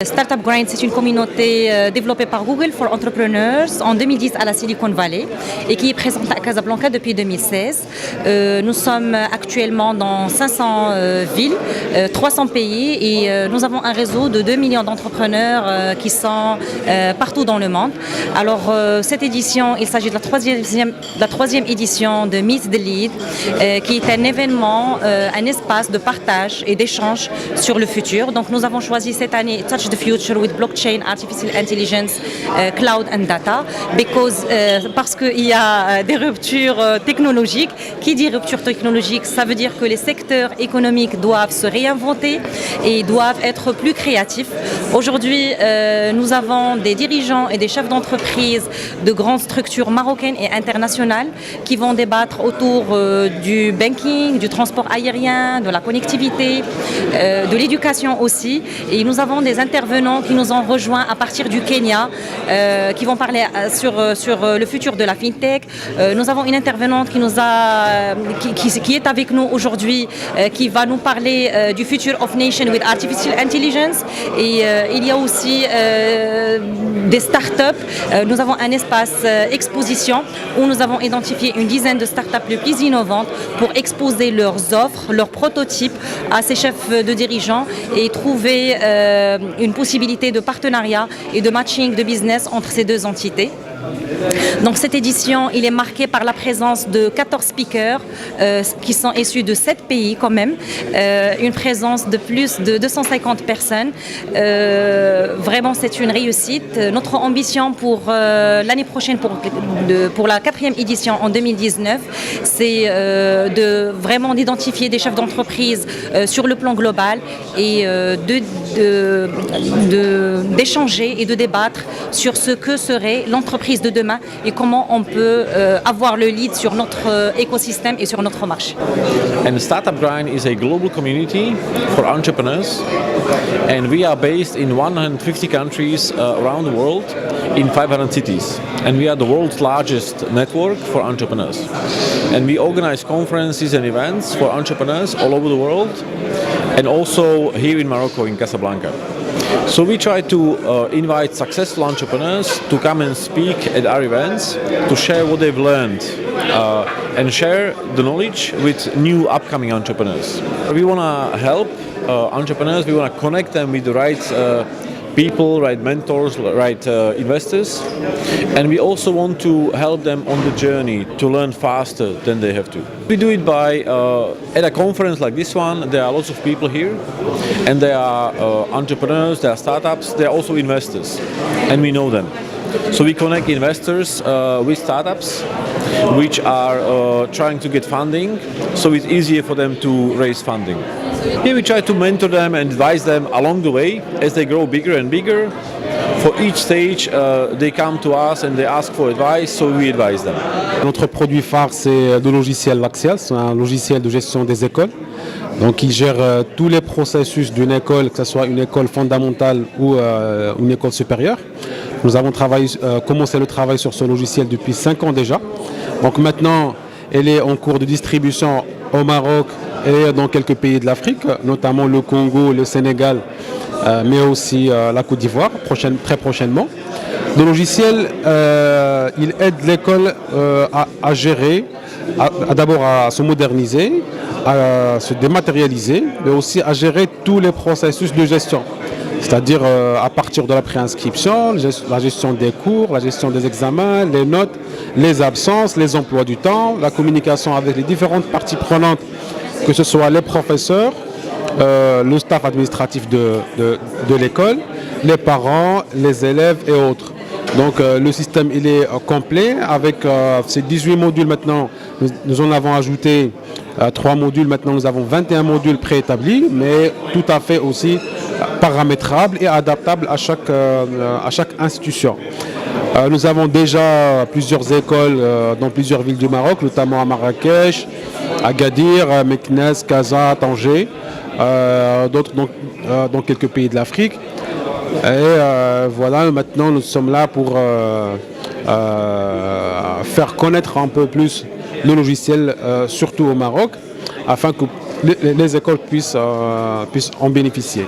Startup Grind, c'est une communauté développée par Google for Entrepreneurs en 2010 à la Silicon Valley et qui est présente à Casablanca depuis 2016. Nous sommes actuellement dans 500 villes, 300 pays et nous avons un réseau de 2 millions d'entrepreneurs qui sont partout dans le monde. Alors cette édition, il s'agit de la troisième édition de Meet the Lead qui est un événement, un espace de partage et d'échange sur le futur. Donc nous avons choisi cette année Touch the Future with Blockchain, Artificial Intelligence, Cloud and Data, parce qu'il y a des ruptures technologiques. Qui dit rupture technologique, ça veut dire que les secteurs économiques doivent se réinventer et doivent être plus créatifs. Aujourd'hui, nous avons des dirigeants et des chefs d'entreprise de grandes structures marocaines et internationales qui vont débattre autour du banking, du transport aérien, de la connectivité, de l'éducation aussi. Et nous avons des intervenants qui nous ont rejoints à partir du Kenya, qui vont parler sur le futur de la FinTech. Nous avons une intervenante qui est avec nous aujourd'hui, qui va nous parler du Future of Nation with Artificial Intelligence. Et il y a aussi des startups. Nous avons un espace exposition où nous avons identifié une dizaine de startups les plus innovantes pour exposer leurs offres, leurs prototypes à ces chefs de dirigeants et trouver une possibilité de partenariat et de matching de business entre ces deux entités. Donc cette édition, il est marqué par la présence de 14 speakers qui sont issus de 7 pays quand même, une présence de plus de 250 personnes. Vraiment, c'est une réussite. Notre ambition pour l'année prochaine, pour la 4e édition en 2019, c'est vraiment d'identifier des chefs d'entreprise sur le plan global et d'échanger et de débattre sur ce que serait l'entreprise de demain et comment on peut avoir le lead sur notre écosystème et sur notre marché. And Startup Grind is a global community for entrepreneurs, and we are based in 150 countries around the world in 500 cities, and we are the world's largest network for entrepreneurs. And we organize conferences and events for entrepreneurs all over the world, and also here in Morocco, in Casablanca. So we try to invite successful entrepreneurs to come and speak at our events, to share what they've learned and share the knowledge with new upcoming entrepreneurs. We want to help entrepreneurs, we want to connect them with the right people, right mentors, right investors, and we also want to help them on the journey to learn faster than they have to. We do it by, at a conference like this one, there are lots of people here, and they are entrepreneurs, they are startups, they are also investors, and we know them. So we connect investors with startups which are trying to get funding, so it's easier for them to raise funding. Here we try to mentor them and advise them along the way as they grow bigger and bigger. For each stage, they come to us and they ask for advice, so we advise them. Notre produit phare, c'est le logiciel Laxial, c'est un logiciel de gestion des écoles. Donc il gère tous les processus d'une école, que ce soit une école fondamentale ou une école supérieure. Nous avons commencé le travail sur ce logiciel depuis 5 ans déjà. Donc maintenant, elle est en cours de distribution au Maroc et dans quelques pays de l'Afrique, notamment le Congo, le Sénégal, mais aussi la Côte d'Ivoire, très prochainement. Le logiciel, il aide l'école à gérer, d'abord à se moderniser, à se dématérialiser, mais aussi à gérer tous les processus de gestion. C'est-à-dire à partir de la préinscription, la gestion des cours, la gestion des examens, les notes, les absences, les emplois du temps, la communication avec les différentes parties prenantes, que ce soit les professeurs, le staff administratif de l'école, les parents, les élèves et autres. Donc le système il est complet avec ces 18 modules maintenant, nous en avons ajouté 3 modules, maintenant nous avons 21 modules préétablis, mais tout à fait aussi paramétrables et adaptables à chaque institution. Nous avons déjà plusieurs écoles dans plusieurs villes du Maroc, notamment à Marrakech, Agadir, Meknès, Casa, Tanger, d'autres dans quelques pays de l'Afrique. Et voilà, maintenant nous sommes là pour faire connaître un peu plus le logiciel, surtout au Maroc, afin que les écoles puissent en bénéficier.